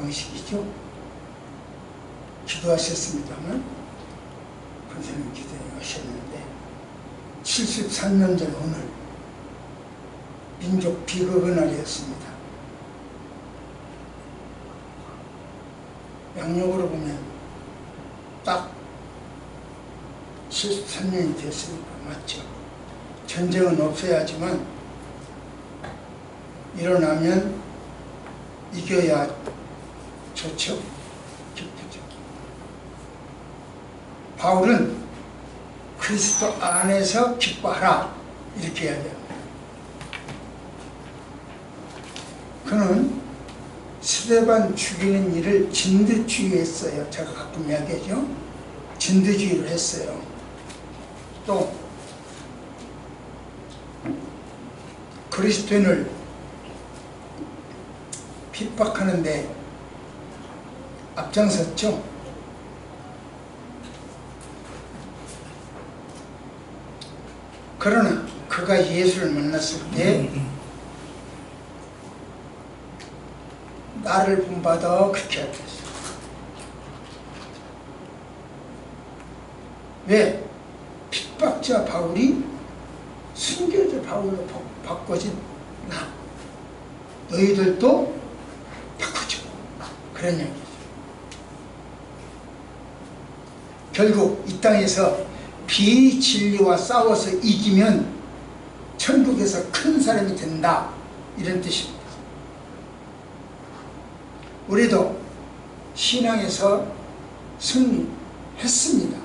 방식이죠. 기도하셨습니다만 선생님 기도하셨는데 73년 전 오늘 민족 비극의 날이었습니다. 양력으로 보면 딱 73년이 됐으니까 맞죠. 전쟁은 없어야지만 일어나면 이겨야 좋죠. 기쁘죠. 바울은 그리스도 안에서 기뻐하라 이렇게 이야기합니다. 그는 스데반 죽이는 일을 진드주의했어요. 제가 가끔 이야기하죠. 진드주의를 했어요. 또 그리스도인을 핍박하는데 앞장섰죠. 그러나 그가 예수를 만났을 때 나를 본받아 그렇게 하겠어. 왜? 핍박자 바울이 순교자 바울로 바꿔진 나, 너희들도 바꾸죠. 그런 얘기죠. 결국 이 땅에서 비진리와 싸워서 이기면 천국에서 큰 사람이 된다, 이런 뜻입니다. 우리도 신앙에서 승리했습니다.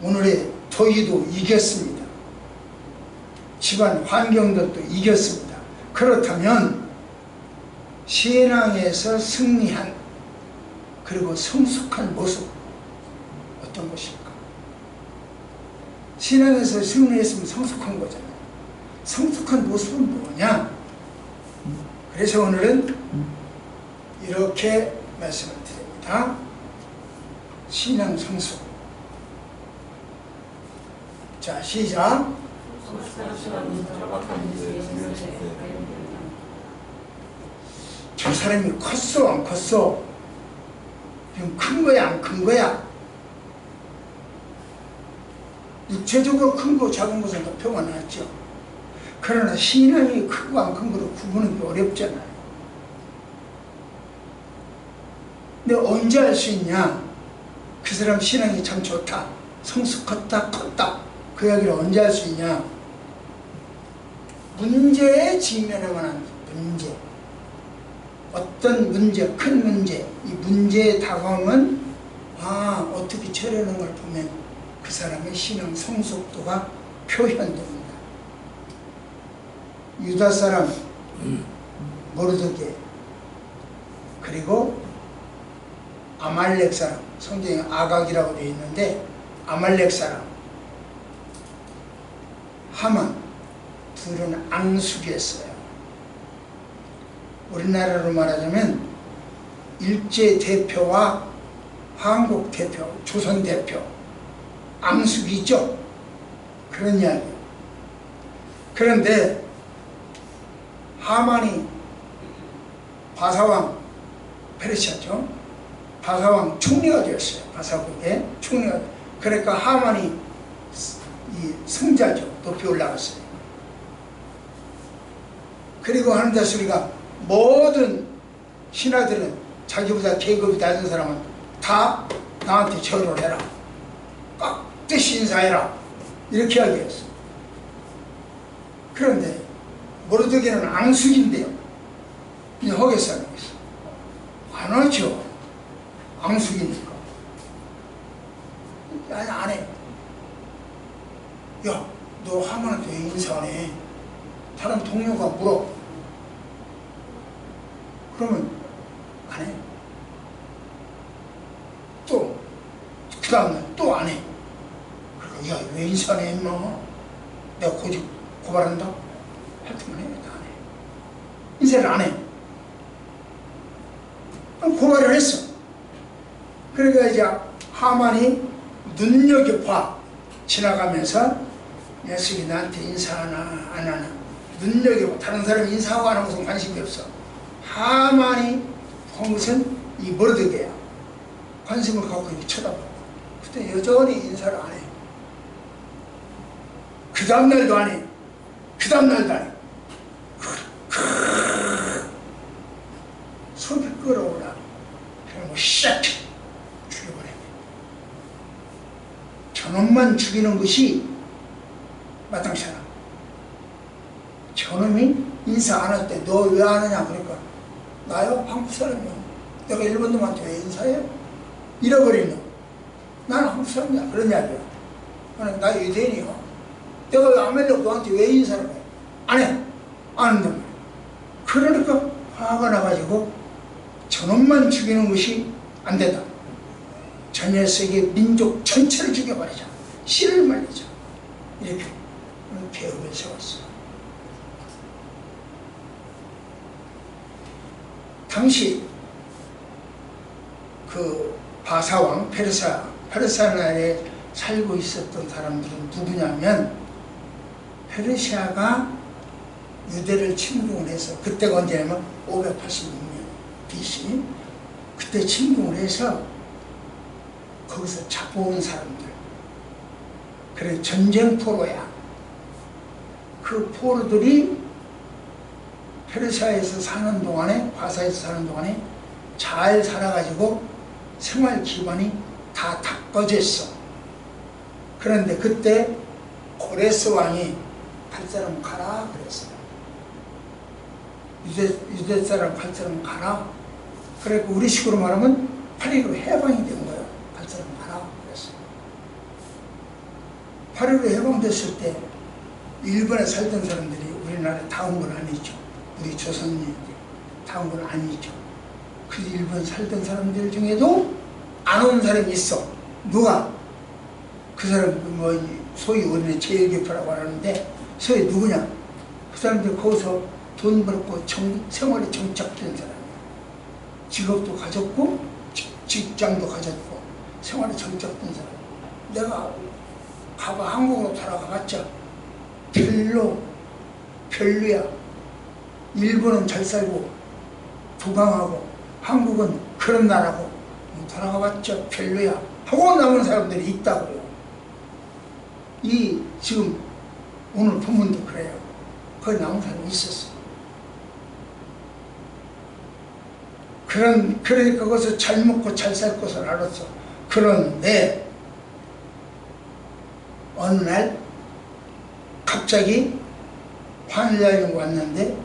오늘의 토의도 이겼습니다. 집안 환경들도 이겼습니다. 그렇다면 신앙에서 승리한 그리고 성숙한 모습 어떤 것일까? 신앙에서 승리했으면 성숙한 거잖아요. 성숙한 모습은 뭐냐? 그래서 오늘은 이렇게 말씀을 드립니다. 신앙 성숙. 자, 시작. 저 사람이 컸어 안 컸어? 지금 큰 거야 안 큰 거야? 육체적으로 큰 거 작은 것은 다 표가 나죠. 그러나 신앙이 크고 안 큰 거로 구분하기 어렵잖아요. 근데 언제 알 수 있냐? 그 사람 신앙이 참 좋다, 성숙했다, 컸다, 그 이야기를 언제 할 수 있냐? 문제에 직면하면 안 돼. 문제, 어떤 문제, 큰 문제, 이 문제에 다가오면 어떻게 처리하는 걸 보면 그 사람의 신앙 성숙도가 표현됩니다. 유다 사람 모르드게, 그리고 아말렉 사람, 성경에 아각이라고 되어 있는데 아말렉 사람 하만, 둘은 앙숙이었어요. 우리나라로 말하자면 일제 대표와 한국 대표, 조선 대표, 앙숙이죠. 그런 이야기예요. 그런데 하만이 바사왕, 페르시아죠. 바사왕 총리가 되었어요. 바사국의 총리가. 그러니까 하만이 이 승자죠. 높이 올라갔어요. 그리고 하는데 소리가 모든 신하들은 자기보다 계급이 낮은 사람은 다 나한테 절을 해라, 깍듯이 인사해라, 이렇게 이야기했어. 그런데 모르드게는 앙숙인데요, 그냥 허게서 하고 있어. 안 하죠. 앙숙이니까. 아니, 안 해. 야, 너 하만한테 왜 인사 안 해? 다른 동료가 물어. 그러면 안 해. 또 그 다음날 또 안 해. 그러니까 야, 왜 인사 안 해, 임마? 내가 고발한다? 하여튼만 해. 안 해. 인사를 안 해. 그럼 고발을 했어. 그러니까 이제 하만이 눈여겨봐. 지나가면서 녀석이 나한테 인사하나 안 하나 눈여겨봐. 다른 사람이 인사하고 안 하고서 관심이 없어. 가만히 본 것은 이 머르드게야. 관심을 갖고 이렇게 쳐다보고. 그때 여전히 인사를 안 해. 그 다음날도 안 해. 그 다음날도 안 해. 속이 끓어올라. 그러면 샥 죽여버려. 저놈만 죽이는 것이 마땅치 않아. 저놈이 인사 안 할 때 너 왜 안 하냐 그러니까 나요? 한국 사람이요. 내가 일본 놈한테 왜 인사해요? 잃어버린 놈. 나는 한국 사람이야. 그런 이야기야. 나 유대인이요. 내가 왜 아멜리고 너한테 왜 인사를 해? 안 해. 안 한단 말이야. 그러니까 화가 나가지고 저놈만 죽이는 것이 안 된다. 저 녀석의 민족 전체를 죽여버리자. 씨를 말리자. 이렇게 계획을 세웠어. 당시 그 바사왕 페르시아 나라에 살고 있었던 사람들은 누구냐면 페르시아가 유대를 침공을 해서 그때가 언제냐면 586년 BC 그때 침공을 해서 거기서 잡아온 사람들 그래 전쟁 포로야. 그 포로들이 페르시아에서 사는 동안에 바사에서 사는 동안에 잘 살아가지고 생활 기반이 다 바꿔졌어. 그런데 그때 고레스 왕이 갈 사람 가라 그랬어요. 유대 사람 갈 사람 가라. 그래서 우리 식으로 말하면 8.15 해방이 된 거예요. 갈 사람 가라 그랬어요. 8.15 해방됐을 때 일본에 살던 사람들이 우리나라에 다 온 건 아니죠. 우리 조선인들이 다 온 건 아니죠. 그 일본 살던 사람들 중에도 안 온 사람이 있어. 누가? 그 사람 뭐 소위 우리는 제일교포라고 하는데 소위 누구냐? 그 사람들 거기서 돈 벌고 생활에 정착된 사람이야. 직업도 가졌고 직장도 가졌고 생활에 정착된 사람. 내가 한국으로 돌아가봤자 별로야. 일본은 잘 살고 부강하고 한국은 그런 나라고 돌아가봤자 별로야 하고 남은 사람들이 있다고요. 이 지금 오늘 본문도 그래요. 거기 남은 사람이 있었어. 그러니까 거기서 잘 먹고 잘 살 것을 알았어. 그런데 어느 날 갑자기 환란이 왔는데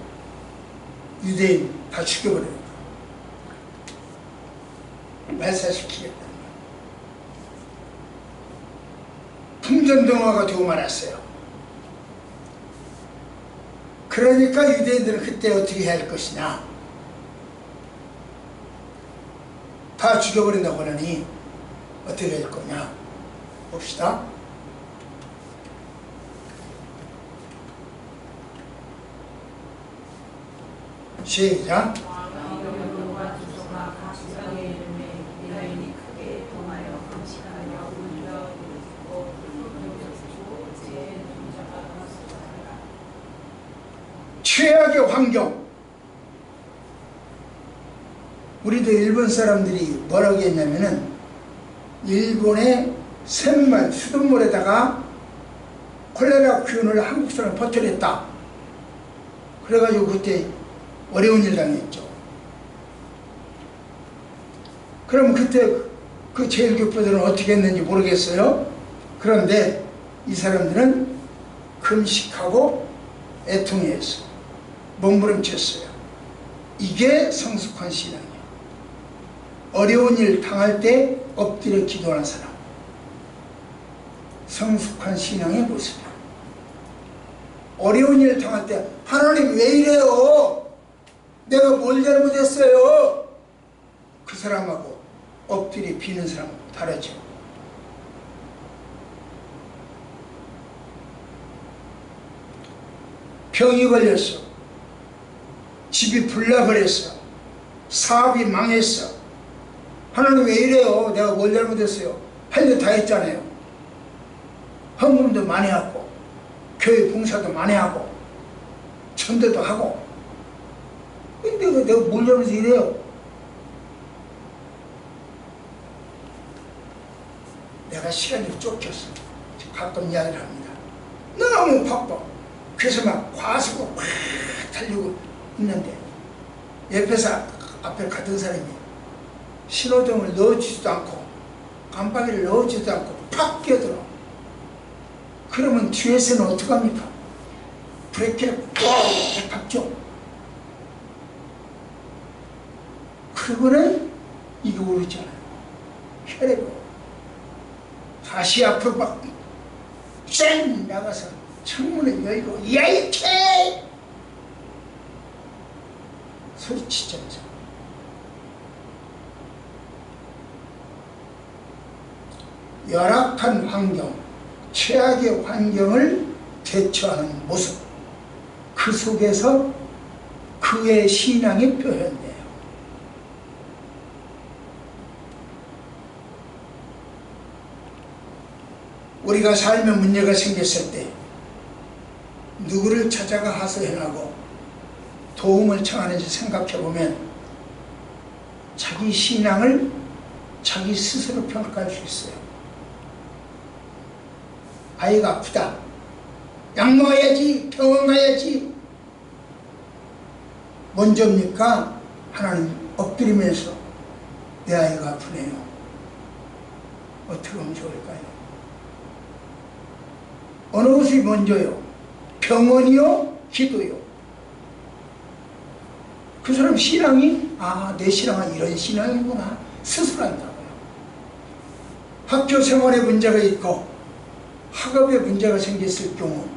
유대인 다 죽여버려요. 말살시키겠다는 거예요. 풍전등화가 되고 말았어요. 그러니까 유대인들은 그때 어떻게 해야 할 것이냐. 다 죽여버린다고 하니 어떻게 할 거냐 봅시다. 시작. 최악의 환경. 우리도 일본 사람들이 뭐라고 했냐면은 일본의 샘물, 수돗물에다가 콜레라 기운을 한국 사람 퍼뜨렸다. 그래가지고 그때 어려운 일 당했죠. 그럼 그때 그 제일교포들은 어떻게 했는지 모르겠어요. 그런데 이 사람들은 금식하고 애통했어. 몸부림쳤어요. 이게 성숙한 신앙이에요. 어려운 일 당할 때 엎드려 기도하는 사람. 성숙한 신앙의 모습이야. 어려운 일 당할 때 하나님 왜 이래요? 내가 뭘 잘못했어요? 그 사람하고 엎드려 비는 사람하고 다르죠. 병이 걸렸어. 집이 불나버렸어. 사업이 망했어. 하나님 왜 이래요? 내가 뭘 잘못했어요? 할 일 다 했잖아요. 헌금도 많이 하고 교회 봉사도 많이 하고 전도도 하고 근데 내가 뭘 잘못해서 이래요? 내가 시간이 쫓겼어. 가끔 이야기를 합니다. 너무 바빠. 그래서 막 과속으로 막 달리고 있는데 옆에서 앞에 가던 사람이 신호등을 넣어주지도 않고 깜빡이를 넣어주지도 않고 팍 끼어들어. 그러면 뒤에서는 어떡합니까? 브레이크를 꼭 밟죠. 그거는 이거 모르잖아요. 혈액으로 다시 앞으로 막 쌩 나가서 창문을 열고 야이 개! 소리치죠. 열악한 환경, 최악의 환경을 대처하는 모습, 그 속에서 그의 신앙이 표현돼요. 우리가 삶에 문제가 생겼을 때 누구를 찾아가 하소연하고 도움을 청하는지 생각해보면 자기 신앙을 자기 스스로 평가할 수 있어요. 아이가 아프다. 약 먹어야지. 병원 가야지. 먼저입니까? 하나님 엎드리면서 내 아이가 아프네요. 어떻게 하면 좋을까요? 어느 것이 먼저요? 병원이요? 기도요? 그 사람 신앙이 내 신앙은 이런 신앙이구나 스스로 한다고요. 학교 생활에 문제가 있고 학업에 문제가 생겼을 경우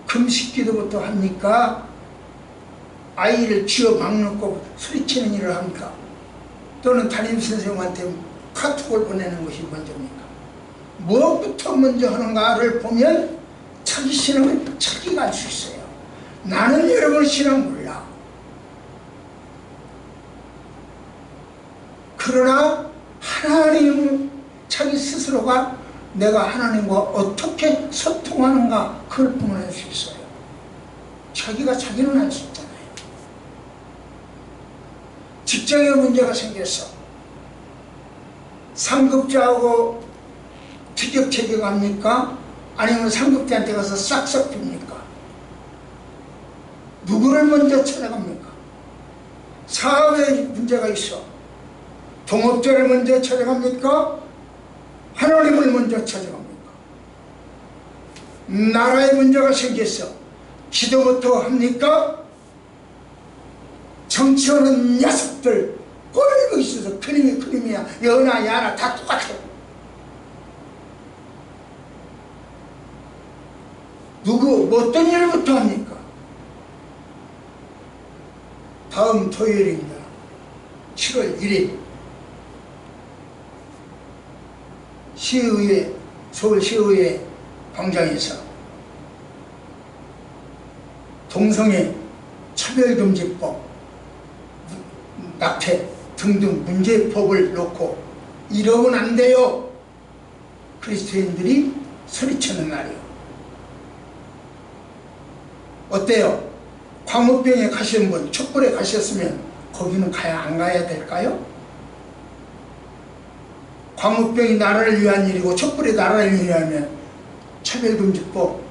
금식기도부터 합니까? 아이를 쥐어 막놓고 소리치는 일을 합니까? 또는 담임선생님한테 카톡을 보내는 것이 먼저입니까? 무엇부터 먼저 하는가를 보면 자기 신앙은 자기가 알 수 있어요. 나는 여러분 신앙 몰라. 그러나 하나님은 자기 스스로가 내가 하나님과 어떻게 소통하는가 그걸 보낼 수 있어요. 자기는 알 수 있잖아요. 직장에 문제가 생겼어. 상급자하고 티격태격합니까? 아니면 상급자한테 가서 싹싹 핍니까? 누구를 먼저 찾아갑니까? 사업에 문제가 있어. 동업자를 먼저 찾아갑니까? 하나님을 먼저 찾아갑니까? 나라에 문제가 생겼어. 기도부터 합니까? 정치하는 녀석들 꼴보기 있어서 그림이야. 여나 야나 다 똑같아. 어떤 일부터 합니까? 다음 토요일입니다. 7월 1일 시의회, 서울시의회 광장에서 동성애 차별금지법, 낙태 등등 문제법을 놓고 이러면 안 돼요. 그리스도인들이 소리치는 날이요. 어때요? 광우병에 가신 분, 촛불에 가셨으면 거기는 안 가야 될까요? 광우병이 나라를 위한 일이고 촛불이 나라를 위하면 차별금지법,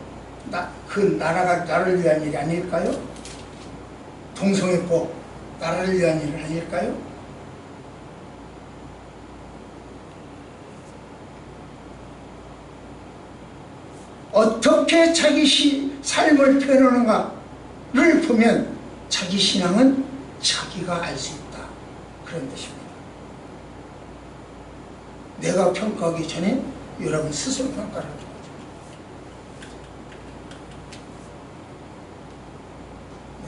그 나라가 나라를 위한 일이 아닐까요? 동성애법, 나라를 위한 일 아닐까요? 어떻게 자기 삶을 표현하는가를 보면 자기 신앙은 자기가 알 수 있다. 그런 뜻입니다. 내가 평가하기 전에 여러분 스스로 평가를 하는 거죠.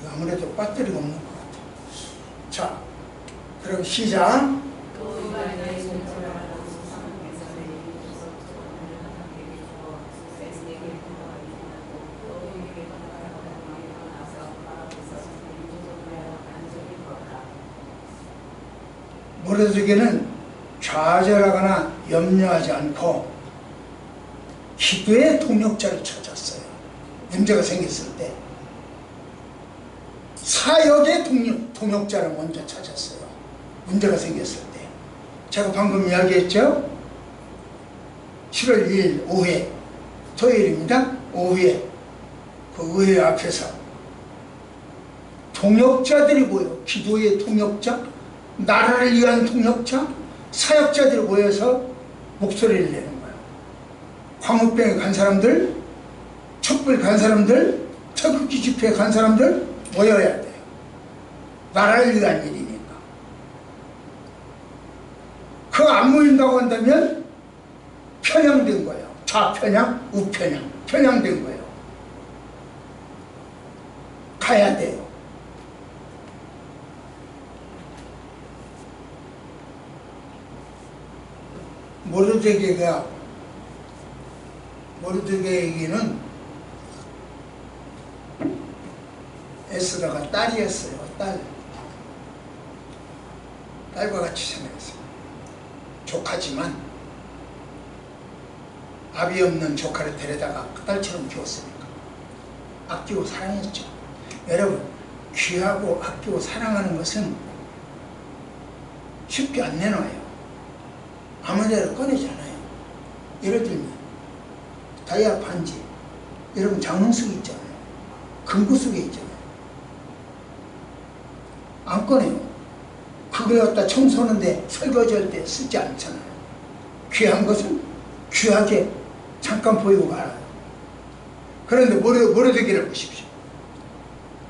내가 아무래도 배터리가 없는 것 같아요. 자, 그럼 시작. 모래속에는 좌절하거나 염려하지 않고 기도의 동력자를 찾았어요. 문제가 생겼을 때 사역의 동역자를 먼저 찾았어요. 문제가 생겼을 때. 제가 방금 이야기했죠. 7월 2일 오후에, 토요일입니다. 오후에 그 의회 앞에서 동역자들이 모여, 기도의 동역자, 나라를 위한 동역자, 사역자들이 모여서 목소리를 내는 거예요. 광우병에 간 사람들, 촛불 간 사람들, 태극기 집회에 간 사람들 모여야 돼요. 나라를 위한 일이니까. 그거 안 모인다고 한다면 편향된 거예요. 좌편향, 우편향, 편향된 거예요. 가야 돼요. 모르드게에게는 에스더가 딸이었어요. 딸과 같이 생겼어요. 조카지만 아비 없는 조카를 데려다가 그 딸처럼 키웠으니까 아끼고 사랑했죠. 여러분, 귀하고 아끼고 사랑하는 것은 쉽게 안 내놔요. 아무데나 꺼내잖아요. 예를 들면 다이아 반지, 여러분 장롱 속에 있잖아요. 금고 속에 있잖아요. 안 꺼내요. 그걸 갖다 청소하는데, 설거지할 때 쓰지 않잖아요. 귀한 것은 귀하게 잠깐 보이고 말아요. 그런데 모르드게를 보십시오.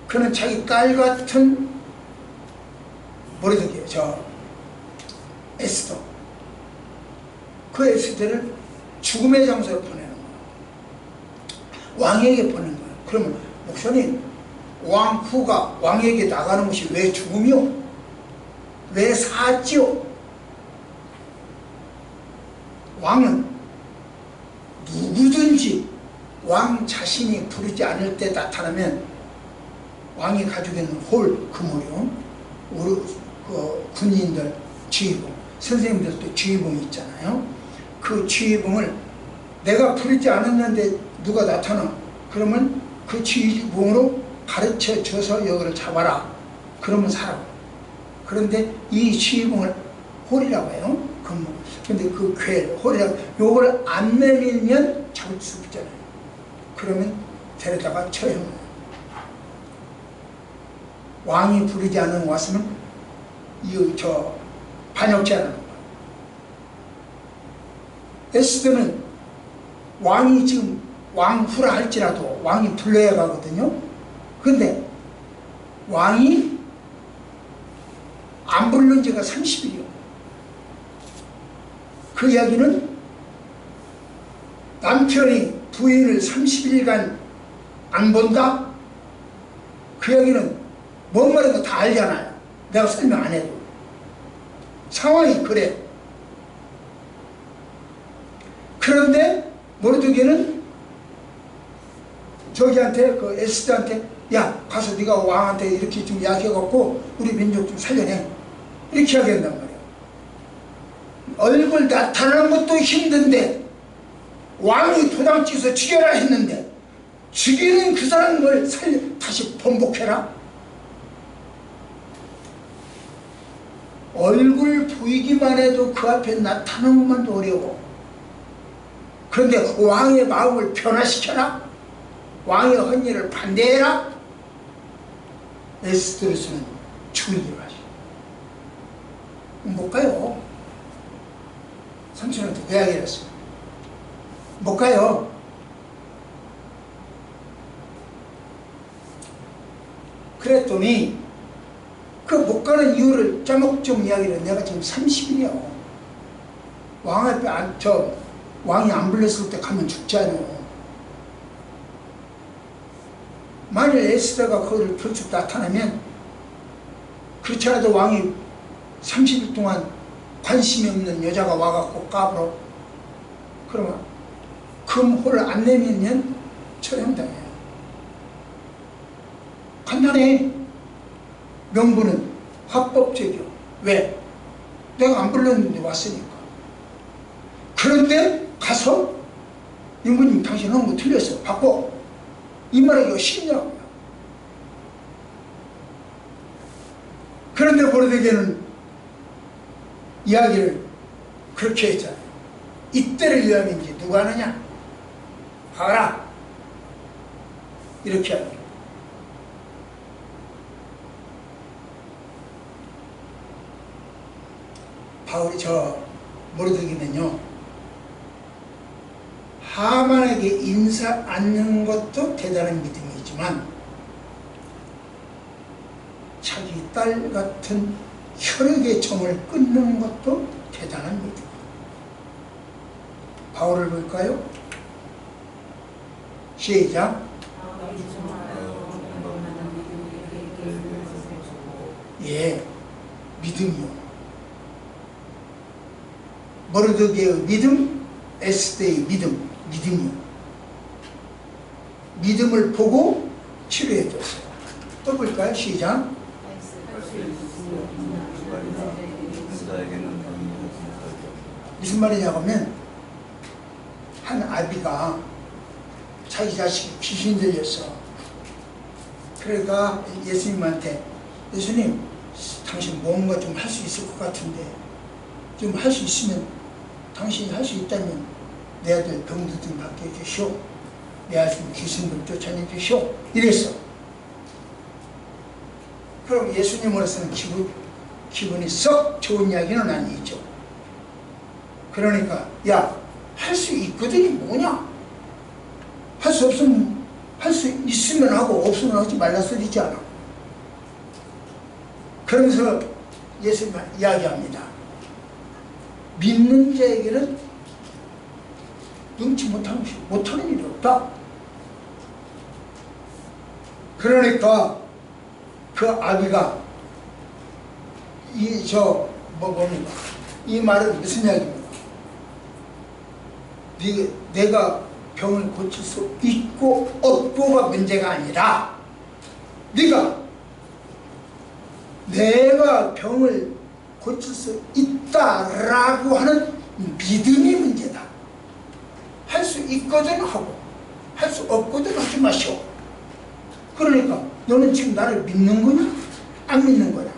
그는 자기 딸 같은 모르드게, 에스더, 그 에스더를 죽음의 장소로 보내는 거예요. 왕에게 보낸 거예요. 그러면 목사님, 왕 후가 왕에게 나가는 것이 왜 죽음이요? 왜 사지요? 왕은 누구든지 왕 자신이 부르지 않을 때 나타나면, 왕이 가지고 있는 금호요, 그 군인들 지휘봉, 선생님들도 지휘봉이 있잖아요. 그 지휘봉을 내가 부르지 않았는데 누가 나타나, 그러면 그 지휘봉으로 가르쳐 줘서 여기를 잡아라. 그러면 살아. 그런데 이 지휘봉을 홀이라고 해요. 근데 그 홀이라고, 요걸 안 내밀면 잡을 수 없잖아요. 그러면 데려다가 처형해요. 왕이 부르지 않은 왔으면 반역죄라는 거예요. 에스더는 왕이 지금 왕후라 할지라도 왕이 불러야 가거든요. 근데 왕이 안 부른 지가 30일이요. 그 이야기는 남편이 부인을 30일간 안 본다? 그 이야기는 뭔 말인가 다 알잖아요. 내가 설명 안 해도. 상황이 그래. 그런데 모르드게는 저기한테, 그 에스더한테, 야, 가서 네가 왕한테 이렇게 좀 이야기해갖고 우리 민족 좀 살려내, 이렇게 이야기한단 말이야. 얼굴 나타나는 것도 힘든데 왕이 도장 찍어서 죽여라 했는데, 죽이는 그 사람을 다시 번복해라? 얼굴 보이기만 해도 그 앞에 나타나는 것만도 어려워. 그런데 왕의 마음을 변화시켜라? 왕의 헌일을 반대해라? 에스더로서는 죽이기로 하죠. 못 가요. 삼촌한테 그 이야기를 했어요. 못 가요. 그랬더니 그 못 가는 이유를 짜먹좀 이야기를, 내가 지금 30일이요. 왕 앞에 왕이 안 불렀을 때 가면 죽잖아요. 만일 에스더가 그걸 불쑥 나타나면, 그렇지 않아도 왕이 30일 동안 관심이 없는 여자가 와갖고 까불어, 그러면 금호를 안 내밀면 처형당해요. 간단해. 명분은 합법적이요. 왜? 내가 안 불렀는데 왔으니까. 그런데 가서 임금님, 당신 하는 거 틀렸어, 바꿔, 이 말하기가 쉽냐고요. 그런데 모르드게는 이야기를 그렇게 했잖아요. 이때를 위함인지 누가 아느냐? 봐라. 이렇게 합니다. 모르드게는요, 하만에게 인사 않는 것도 대단한 믿음이지만 자기 딸 같은 혈육의 정을 끊는 것도 대단한 믿음. 바울을 볼까요? 시작. 예, 믿음이요. 모르드게의 믿음, 에스더의 믿음이요. 믿음을 보고 치료해 줬어요. 또 볼까요? 시작. 무슨 말이냐고 하면, 한 아비가 자기 자식이 귀신 들렸어. 그러니까 예수님한테, 예수님, 당신 뭔가 좀 할 수 있을 것 같은데, 좀 할 수 있으면, 당신이 할 수 있다면 내 아들 병들 좀 받게 해주시오. 내 아들 귀신들 쫓아내 주시오. 이랬어. 그럼 예수님으로서는 기분이 썩 좋은 이야기는 아니죠. 그러니까 야, 할 수 있거든이 뭐냐? 할 수 없으면, 할 수 있으면 하고 없으면 하지 말라 소리지 않아. 그러면서 예수님 이야기합니다. 믿는 자에게는 능치 못하는 일이 없다. 그러니까 그 아비가 뭡니까? 이 말은 무슨 이야기입니까? 내가 병을 고칠 수 있고 없고가 문제가 아니라 내가 병을 고칠 수 있다라고 하는 믿음이 문제다. 할 수 있거든 하고 할 수 없거든 하지 마시오. 그러니까 너는 지금 나를 믿는 거냐? 안 믿는 거냐?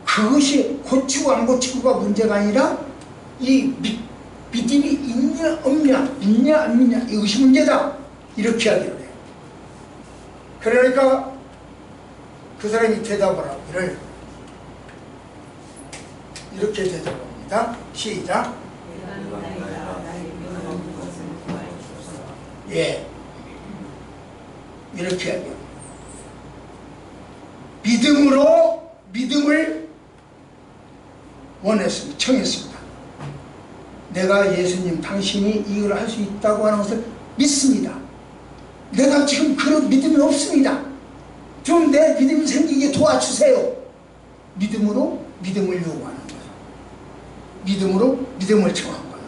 그것이 고치고 안 고치고가 문제가 아니라 이 믿음이 있냐 없냐, 믿냐 안 믿냐, 이것이 문제다. 이렇게 하기로 해요. 그러니까 그 사람이 대답을 하기를 이렇게 대답합니다. 시작. 예, 이렇게 하면 믿음을 원했습니다. 청했습니다. 내가 예수님 당신이 이걸 할 수 있다고 하는 것을 믿습니다. 내가 지금 그런 믿음이 없습니다. 좀 내 믿음이 생기게 도와주세요. 믿음으로 믿음을 요구하는 거예요. 믿음으로 믿음을 청한 거예요.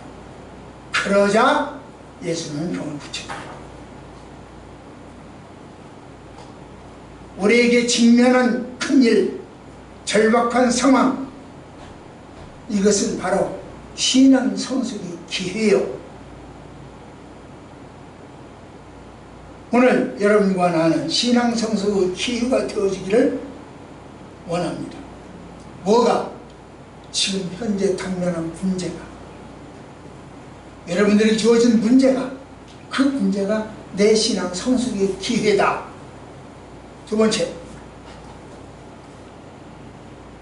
그러자 예수님은 병을 고치더라고요. 우리에게 직면한 큰일, 절박한 상황, 이것은 바로 신앙 성숙의 기회예요. 오늘 여러분과 나는 신앙 성숙의 기회가 되어지기를 원합니다. 뭐가? 지금 현재 당면한 문제가, 여러분들이 주어진 문제가, 그 문제가 내 신앙 성숙의 기회다. 두 번째,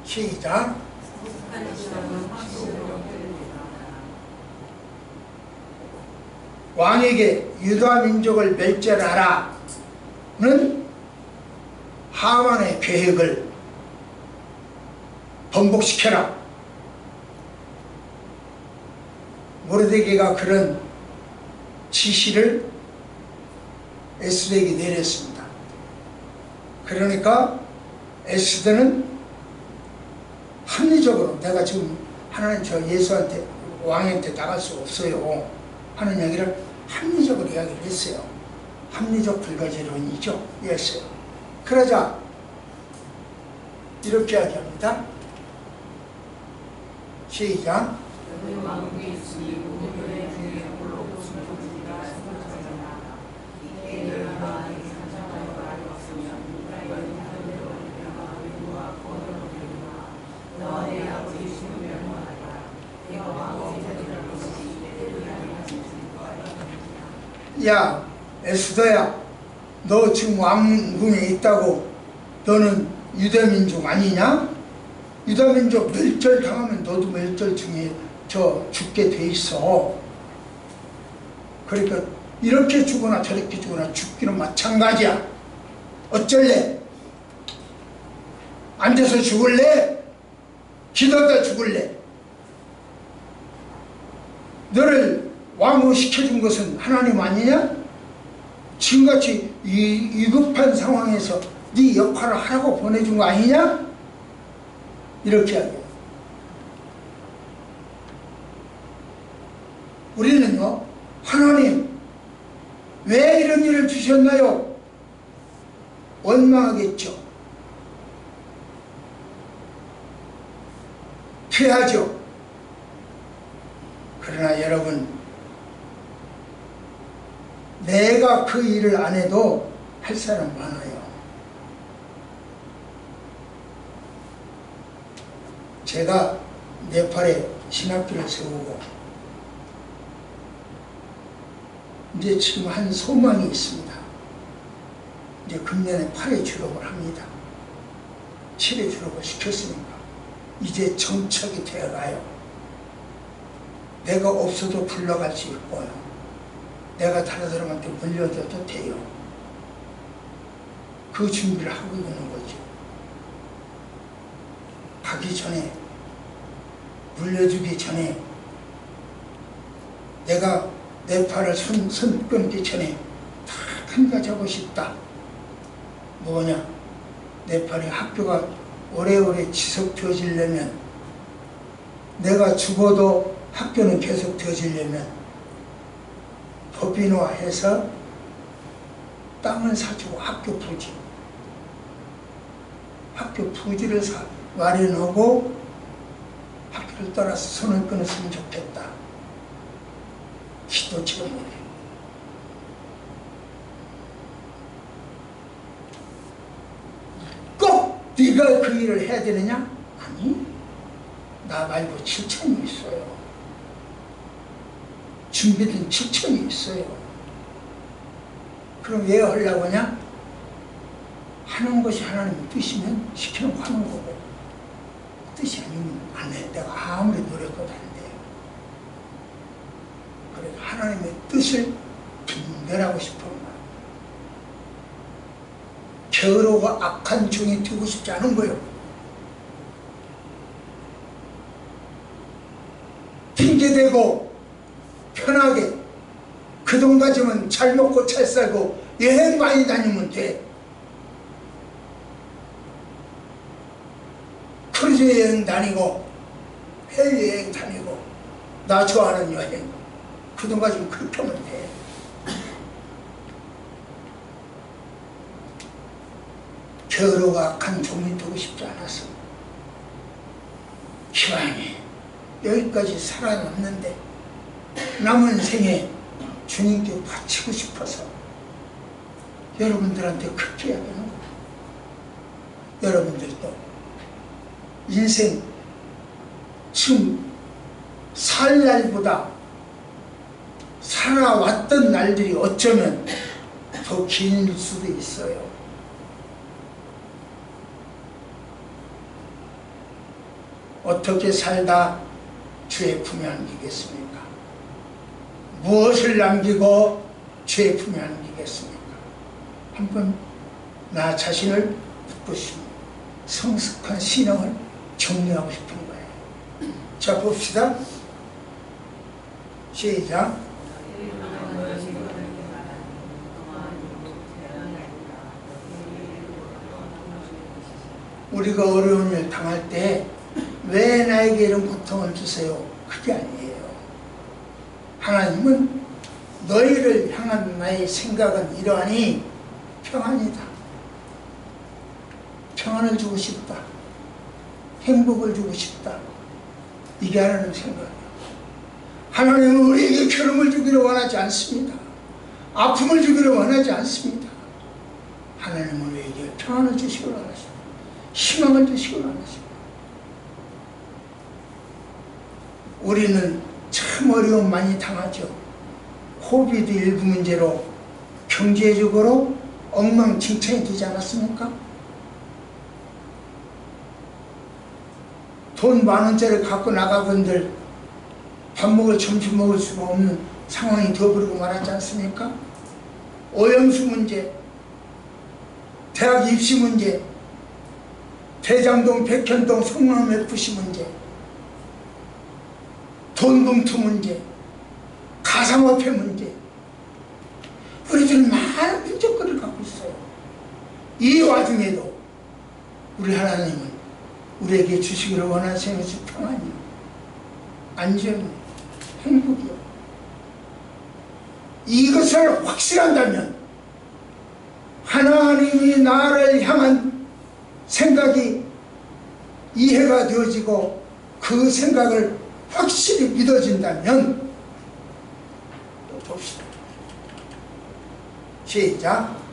시작. 왕에게 유다 민족을 멸절하라는 하만의 계획을 번복시켜라. 모르드게가 그런 지시를 에스더에게 내렸습니다. 그러니까 에스더는 합리적으로 내가 지금 하나님 저 예수한테 왕한테 나갈 수 없어요 하는 이야기를 합리적으로 이야기를 했어요. 합리적 불가제론이죠. 했어요. 그러자 이렇게 이야기합니다. 시작. 야 에스더야, 너 지금 왕궁에 있다고 너는 유대민족 아니냐? 유다민족 멸절당하면 너도 멸절 중에 죽게 돼 있어. 그러니까 이렇게 죽거나 저렇게 죽거나 죽기는 마찬가지야. 어쩔래? 앉아서 죽을래? 기도하다 죽을래? 너를 왕으로 시켜준 것은 하나님 아니냐? 지금같이 위급한 상황에서 네 역할을 하라고 보내준 거 아니냐? 이렇게 하고, 우리는요, 하나님 왜 이런 일을 주셨나요? 원망하겠죠. 피하죠. 그러나 여러분, 내가 그 일을 안 해도 할 사람 많아요. 제가 네팔에 신학교를 세우고 이제 지금 한 소망이 있습니다. 이제 금년에 8회 졸업을 합니다. 7회 졸업을 시켰으니까 이제 정착이 되어가요. 내가 없어도 불러갈 수 있고요. 내가 다른 사람한테 물려줘도 돼요. 그 준비를 하고 있는 거죠. 가기 전에, 물려주기 전에, 내가 네팔을 손 끊기 전에 다 한 가지 하고 싶다. 뭐냐? 네팔의 학교가 오래오래 지속되어지려면, 내가 죽어도 학교는 계속 되어지려면 법인화해서 땅을 사주고 학교 부지를 마련하고 학교를 떠나서 손을 끊었으면 좋겠다. 기도 제목이에요. 꼭 네가 그 일을 해야 되느냐? 아니, 나 말고 7천이 있어요. 준비된 7천이 있어요. 그럼 왜 하려고 하냐? 하는 것이 하나님의 뜻이면 시키는 거 하는 거고, 뜻이 아니면 안 해. 내가 아무리 노력해도 안 돼요. 그래서 하나님의 뜻을 분별하고 싶은 거야. 게으르고 악한 종이 되고 싶지 않은 거예요. 핑계대고 편하게 그 돈 가지면 잘 먹고 잘 살고 여행 많이 다니면 돼. 크루즈 여행 다니고 해외여행 다니고 나 좋아하는 여행, 그 돈 가지고 그렇게 하면 돼. 게으르고 악한 종이 되고 싶지 않았어. 기왕에 여기까지 살아남는데 남은 생에 주님께 바치고 싶어서 여러분들한테 그렇게 이야기하는 거예요. 여러분들도 인생 지금 살 날보다 살아왔던 날들이 어쩌면 더 길 수도 있어요. 어떻게 살다 주의 품에 안기겠습니까? 무엇을 남기고 주의 품에 안기겠습니까? 한번 나 자신을 묻고싶습니다. 성숙한 신앙을 정리하고 싶은 거예요. 자, 봅시다. 시작. 우리가 어려운 일 당할 때 왜 나에게 이런 고통을 주세요? 그게 아니에요. 하나님은 너희를 향한 나의 생각은 이러하니 평안이다. 평안을 주고 싶다. 행복을 주고 싶다. 이게 하나님 생각이에요. 하나님은 우리에게 괴로움을 주기를 원하지 않습니다. 아픔을 주기를 원하지 않습니다. 하나님은 우리에게 평안을 주시기를 원하십니다. 희망을 주시기를 원하십니다. 우리는 참 어려움 많이 당하죠. 코비드19 문제로 경제적으로 엉망진창이 되지 않았습니까? 돈 10,000원짜리 갖고 나가본들 밥 먹을 점심 먹을 수가 없는 상황이 되어버리고 말았지 않습니까? 오염수 문제, 대학 입시 문제, 대장동, 백현동, 성남 FC 문제, 돈봉투 문제, 가상화폐 문제, 우리들은 많은 문제거리를 갖고 있어요. 이 와중에도 우리 하나님은 우리에게 주시기를 원하시는 것이 평안이요, 안전이요, 행복이요. 이것을 확신한다면 하나님이 나를 향한 생각이 이해가 되어지고 그 생각을 확실히 믿어진다면, 또 봅시다. 시작.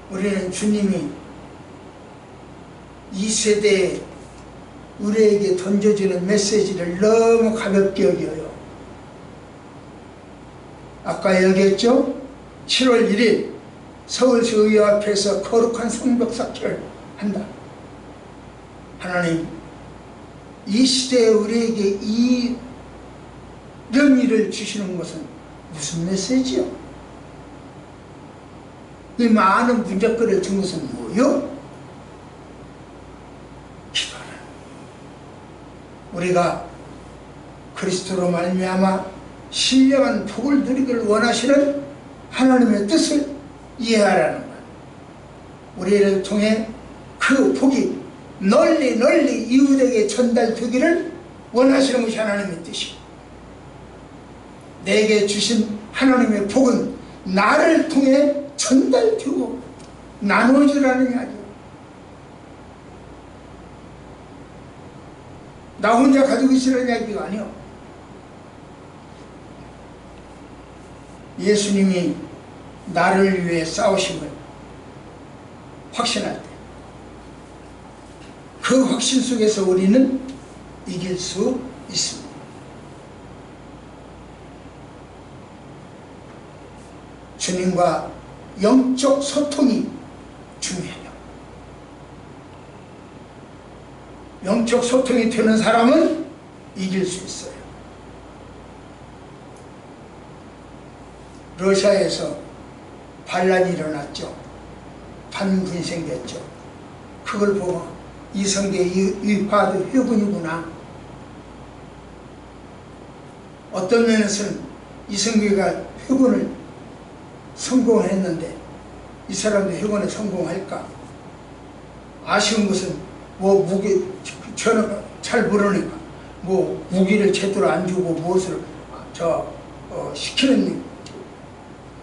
우리는 주님이 이 세대에 우리에게 던져주는 메시지를 너무 가볍게 여겨요. 아까 얘기했죠? 7월 1일 서울시의회 앞에서 거룩한 성벽사철 한다. 하나님, 이 시대에 우리에게 이런 일을 주시는 것은 무슨 메시지요? 이 많은 문제거리를 준 것은 뭐요? 기도하라. 우리가 그리스도로 말미암아 신령한 복을 누리기를 원하시는 하나님의 뜻을 이해하라는 것. 우리를 통해 그 복이 널리 이웃에게 전달되기를 원하시는 것이 하나님의 뜻이고, 내게 주신 하나님의 복은 나를 통해 전달되고 나눠주라는 이야기예요. 나 혼자 가지고 있으라는 이야기가 아니요. 예수님이 나를 위해 싸우심을 확신할 때, 그 확신 속에서 우리는 이길 수 있습니다. 주님과 영적 소통이 중요해요. 영적 소통이 되는 사람은 이길 수 있어요. 러시아에서 반란이 일어났죠. 반군이 생겼죠. 그걸 보고 이성계 이화도 회군이구나. 어떤 면에서는 이성계가 회군을 성공했는데 이 사람도 회군에 성공할까? 아쉬운 것은 뭐 무기, 저는 잘 모르니까 뭐 무기를 제대로 안 주고 무엇을 시키는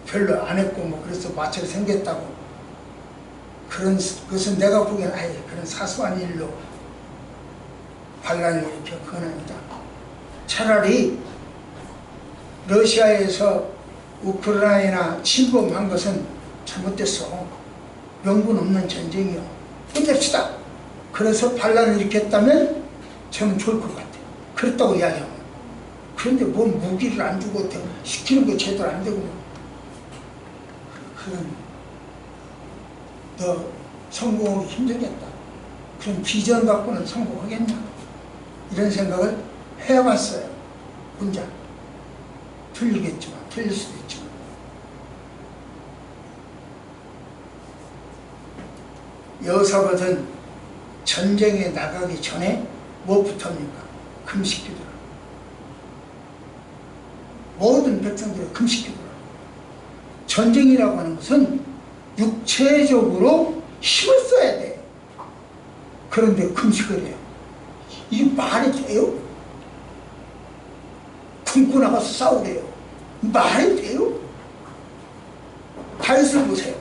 별로 안 했고 뭐 그래서 마찰이 생겼다고. 그런 것은 내가 보기엔 아예 그런 사소한 일로 반란을 일으켜 그건 아니다. 차라리 러시아에서 우크라이나 침범한 것은 잘못됐어. 명분 없는 전쟁이요. 끝냅시다. 그래서 반란을 일으켰다면 저는 좋을 것 같아요. 그랬다고 이야기합니다. 그런데 뭔 무기를 안 주고 시키는 거 제대로 안 되고, 그런 너 성공하기 힘들겠다. 그런 비전 갖고는 성공하겠냐? 이런 생각을 해봤어요. 혼자. 틀리겠지만, 틀릴 수도 있지만. 여사거든 전쟁에 나가기 전에 무엇부터입니까? 금식기도라. 모든 백성들이 금식기도라. 전쟁이라고 하는 것은 육체적으로 힘을 써야 돼. 그런데 금식을 해요. 이게 말이 돼요? 굶고 나가서 싸우래요. 말이 돼요? 다윗을 보세요.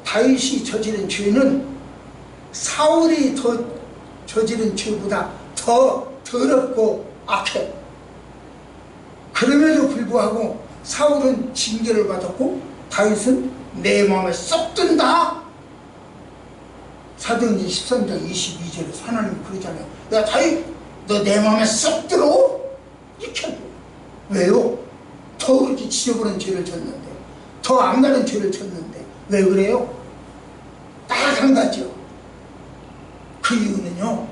다윗이 저지른 죄는 사울이 저지른 죄보다 더 더럽고 악해. 그럼에도 불구하고 사울은 징계를 받았고 다윗은 내 마음에 쏙 든다. 사도행전 13장 22절에서 하나님이 그러잖아요. 야 다윗, 너 내 마음에 쏙 들어? 이렇게 하고. 왜요? 더 그렇게 지저분한 죄를 졌는데, 더 악랄한 죄를 졌는데 왜 그래요? 딱 한 가지요. 그 이유는요,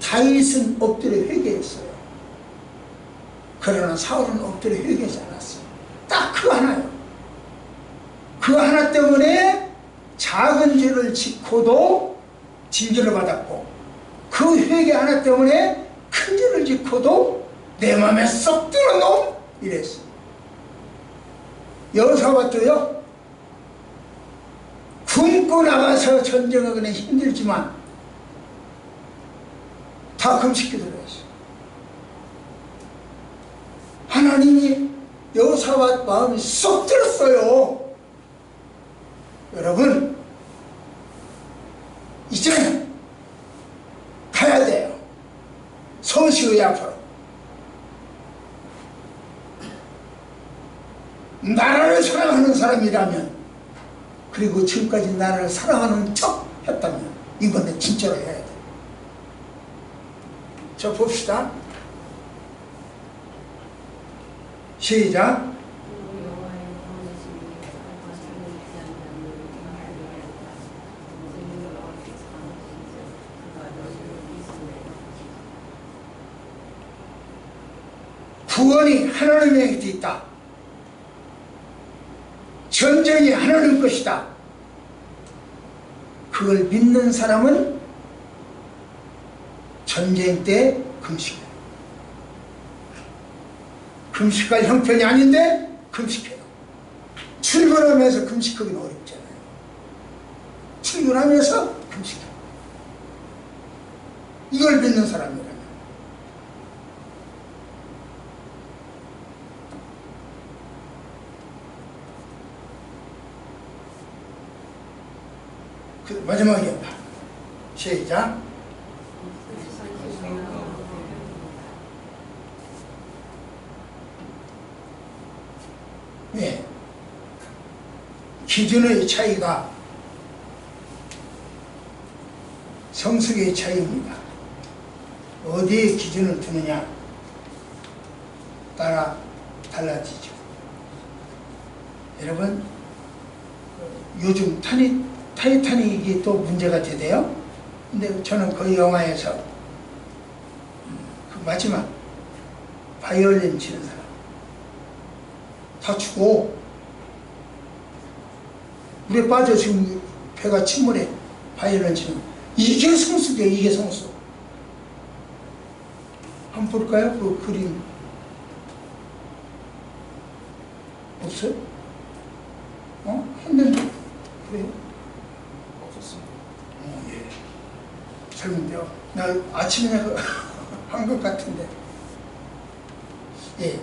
다윗은 엎드려 회개했어요. 그러나 사울은 엎드려 회개하지 않았어요. 딱 그 하나요. 그 하나 때문에 작은 죄를 짓고도 징계를 받았고, 그 회개 하나 때문에 큰 죄를 짓고도 내 맘에 쏙 들어 놈! 이랬어요. 여호사밧도요, 굶고 나가서 전쟁하기는 힘들지만 다 금식기도를 했어요. 하나님이 여호사밧 마음이 쏙 들었어요. 여러분, 이제는 가야 돼요. 서시의 앞으로. 나라를 사랑하는 사람이라면, 그리고 지금까지 나라를 사랑하는 척 했다면, 이번에 진짜로 해야 돼. 자, 봅시다. 시작. 구원이 하나님의 곁에 있다. 전쟁이 하나님 것이다. 그걸 믿는 사람은 전쟁 때 금식해요. 금식할 형편이 아닌데 금식해요. 출근하면서 금식하기는 어렵잖아요. 출근하면서 금식해요. 이걸 믿는 사람이라면. 그 마지막이었다. 시작. 네. 기준의 차이가 성숙의 차이입니다. 어디에 기준을 두느냐 따라 달라지죠. 여러분, 요즘 타이타닉이 또 문제가 되대요. 근데 저는 그 영화에서 그 마지막 바이올린 치는 사람 다 죽어. 물에 빠져 지금 배가 침몰해. 바이올린 치는. 이게 성숙이에요. 이게 성숙. 한번 볼까요? 그 그림 없어요? 했는데 그래요? 없었습니다. 예. 설문데요. 나 아침에 한 것 같은데. 예.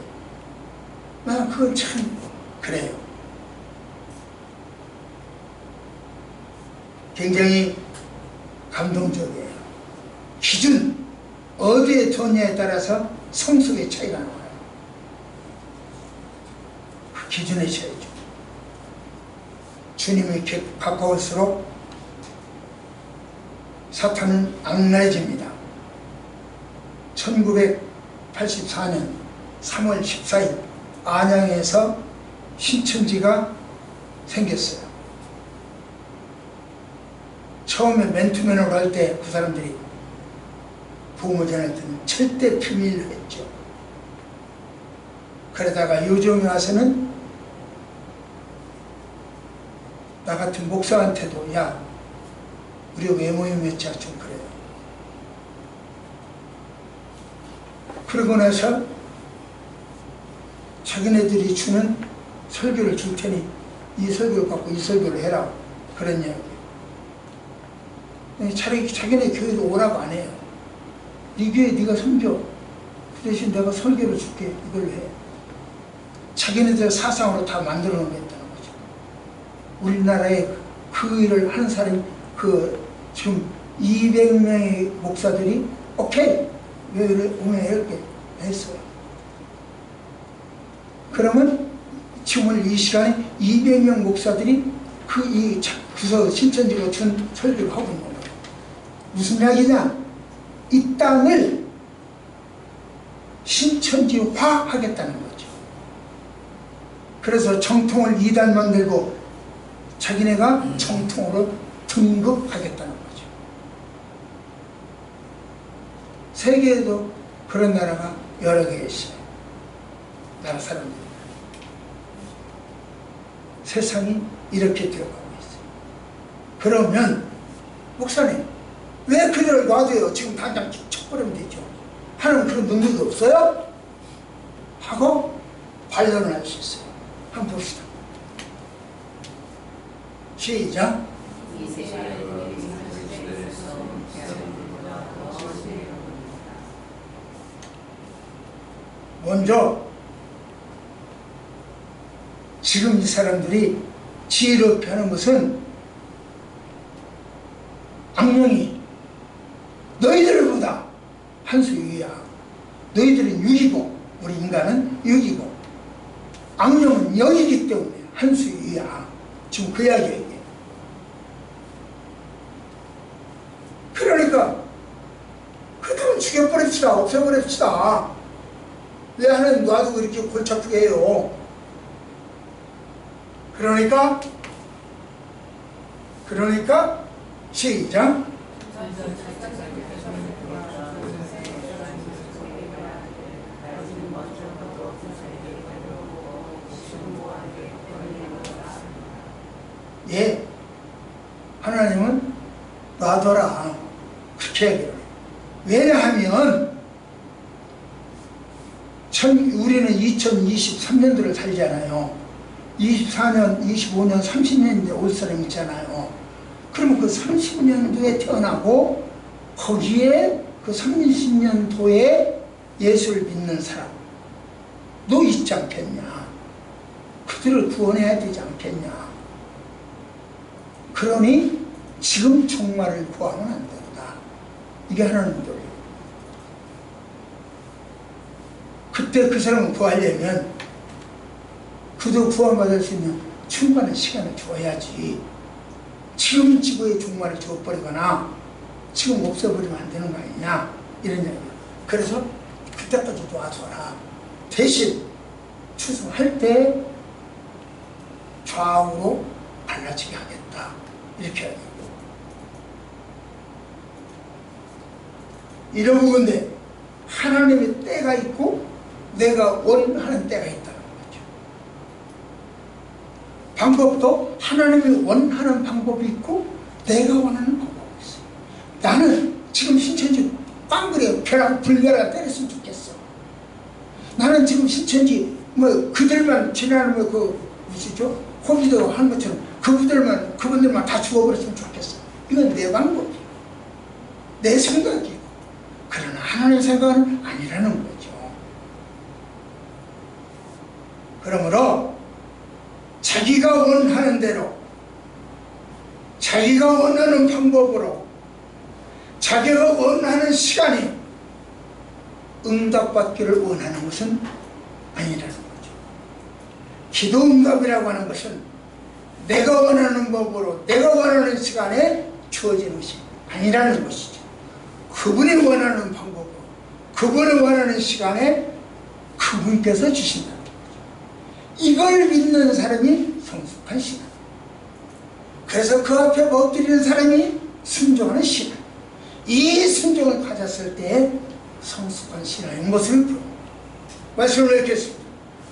난 그건 참 그래요. 굉장히 감동적이에요. 기준 어디에 두느냐에 따라서 성숙의 차이가 나와요. 그 기준의 차이죠. 주님이 이렇게 가까울수록 사탄은 악랄해집니다. 1984년 3월 14일 안양에서 신천지가 생겼어요. 처음에 맨투맨으로 할 때 그 사람들이 복음을 전할 때는 절대 비밀로 했죠. 그러다가 요즘에 와서는 나 같은 목사한테도 야, 우리 왜 모임했자 좀 그래요. 그러고 나서 자기네들이 주는 설교를 줄 테니 이 설교를 갖고 이 설교를 해라. 그런 이야기. 차라리 자기네 교회로 오라고 안 해요. 네 교회 네가 섬겨. 그 대신 내가 설교를 줄게. 이걸 해. 자기네들 사상으로 다 만들어 놓겠다는 거죠. 우리나라에 그 일을 하는 사람이 지금 200명의 목사들이 오케이 교회를 운영할게 했어요. 그러면 지금 오늘 이 시간에 200명 목사들이 그 신천지가 준 설교를 하고 있는 거예요. 무슨 이야기냐? 이 땅을 신천지화 하겠다는 거죠. 그래서 정통을 2단 만들고 자기네가 정통으로 등극하겠다는 거죠. 세계에도 그런 나라가 여러 개 있어요. 나라 사람들. 세상이 이렇게 되어가고 있어요. 그러면 목사님 왜 그들을 놔둬요? 지금 당장 쳐버리면 되죠. 하는 그런 능력이 없어요? 하고 반론을 할 수 있어요. 한번 봅시다. 시작. 먼저 지금 이 사람들이 지혜롭게 하는 것은 악령이 너희들보다 한 수 위야. 너희들은 육이고 우리 인간은 육이고 악령은 영이기 때문에 한 수 위야. 지금 그 이야기예요. 이게. 그러니까 그들은 죽여버립시다. 없애버립시다. 왜 하나님 놔두고 이렇게 골치 아프게 해요? 그러니까 시작. 예, 하나님은 놔둬라. 그렇게 얘기해요. 왜냐하면 우리는 2023년도를 살잖아요. 24년, 25년, 30년대 올 사람 있잖아요. 그러면 그 30년도에 태어나고 거기에 그 30년도에 예수를 믿는 사람도 있지 않겠냐. 그들을 구원해야 되지 않겠냐. 그러니 지금 종말을 구하면 안 된다. 이게 하나님 도리예요. 그때 그 사람을 구하려면 그도 구원받을 수 있는 충분한 시간을 줘야지. 지금 지구의 종말을 줘버리거나 지금 없애버리면 안 되는 거 아니냐, 이런 얘기예요. 그래서 그때까지 놔둬라. 대신 추수할 때 좌우로 갈라지게 하겠다, 이렇게 하는 거예요. 이러고 근데 하나님의 때가 있고 내가 원하는 때가 있다는 거죠. 방법도 하나님이 원하는 방법이 있고 내가 원하는 방법이 있어요. 나는 지금 신천지 빵 그래요. 벼랑 불벼라 때렸으면 좋겠어. 나는 지금 신천지 뭐 그들만 지나는 그 무시죠? 호비도 한 것처럼 그분들만 다 죽어버렸으면 좋겠어. 이건 내 방법이에요. 내 생각이고. 그러나 하나님의 생각은 아니라는 거죠. 그러므로 자기가 원하는 대로, 자기가 원하는 방법으로, 자기가 원하는 시간에 응답받기를 원하는 것은 아니라는 거죠. 기도 응답이라고 하는 것은 내가 원하는 법으로, 내가 원하는 시간에 주어지는 것이 아니라는 것이죠. 그분이 원하는 방법으로, 그분이 원하는 시간에 그분께서 주신다는 거죠. 이걸 믿는 사람이 성숙한 시간. 그래서 그 앞에 엎드리는 사람이 순종하는 시간. 이 순종을 가졌을 때 성숙한 신앙의 모습을 보입니다. 말씀을 읽겠습니다.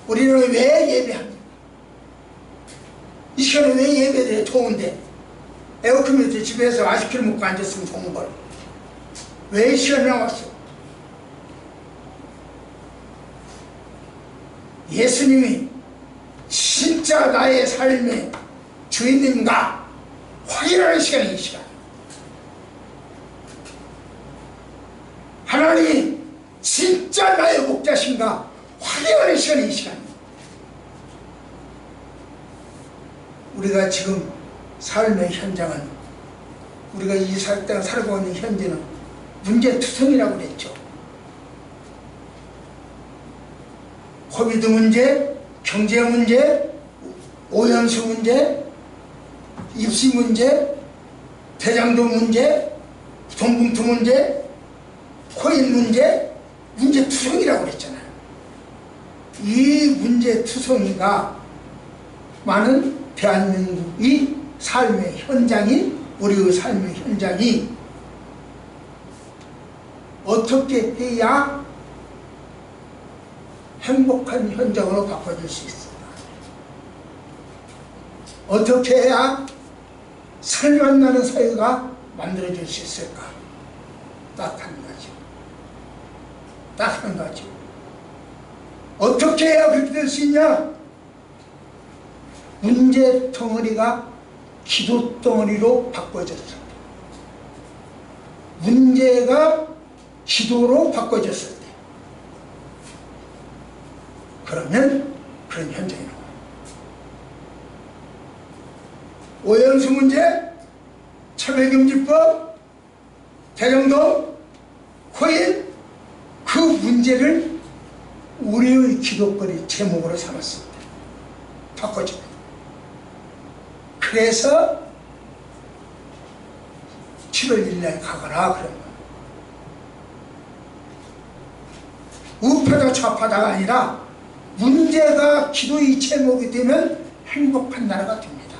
우리는 왜 예배합니까? 이 시간에 왜 예배해? 좋은데 에어컨 밑에 집에서 아이스크림 먹고 앉았으면 좋은 걸 왜 이 시간에 나왔어? 예수님이 진짜 나의 삶의 주인인가 확인하는 시간이 이 시간. 하나님이 진짜 나의 목자신가 확인하는 시간이 이 시간입니다. 우리가 지금 삶의 현장은, 우리가 이 땅을 살고 있는 현재는 문제투성이라고 그랬죠. 코비드 문제, 경제 문제, 오염수 문제, 입시 문제, 대장도 문제, 돈봉투 문제, 코인 문제, 문제투성이라고 그랬잖아요. 이 문제투성이가 많은 대한민국이 삶의 현장인 우리의 삶의 현장이 어떻게 해야 행복한 현장으로 바꿔줄 수 있을까? 어떻게 해야 살맛 나는 사회가 만들어질 수 있을까? 딱 한 가지. 딱 한 가지. 어떻게 해야 그렇게 될 수 있냐? 문제 덩어리가 기도 덩어리로 바꿔졌을 때, 문제가 기도로 바꿔졌을 때, 그러면 그런 현장이 나와요. 오연수 문제, 차별금지법, 대정동, 코인, 그 문제를 우리의 기도거리 제목으로 삼았을 때 바꿔줍니다. 그래서 7월 1일날 가거라 그런 거예요. 우파다 좌파다가 아니라 문제가 기도의 제목이 되면 행복한 나라가 됩니다.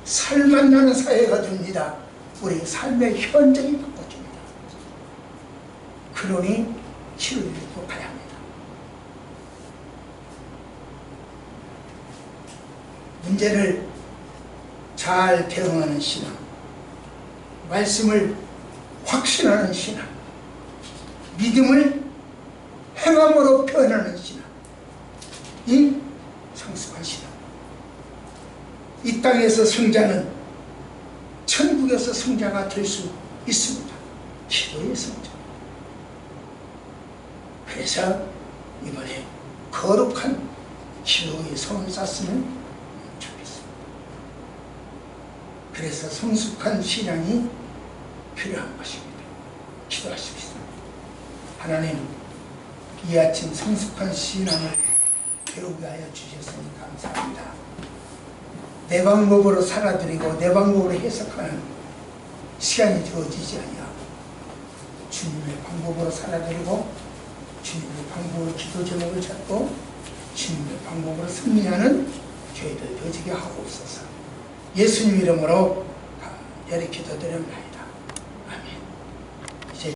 살맛 나는 사회가 됩니다. 우리 삶의 현장이 바꿔줍니다. 그러니 7월 1일로 가야 합니다. 문제를 잘 대응하는 신앙, 말씀을 확신하는 신앙, 믿음을 행함으로 표현하는 신앙, 이 성숙한 신앙. 이 땅에서 성자는 천국에서 성자가 될 수 있습니다. 기도의 성자. 그래서 이번에 거룩한 기도의 성을 쌓으면 좋겠습니다. 그래서 성숙한 신앙이 필요한 것입니다. 기도하십시다. 하나님, 이 아침 성숙한 신앙을 배우게 하여 주셨으니 감사합니다. 내 방법으로 살아드리고 내 방법으로 해석하는 시간이 주어지지 아니하고 주님의 방법으로 살아드리고 주님의 방법으로 기도 제목을 찾고 주님의 방법으로 승리하는 저희들 되지게 하옵소서. 예수님 이름으로 간절히 기도드립니다.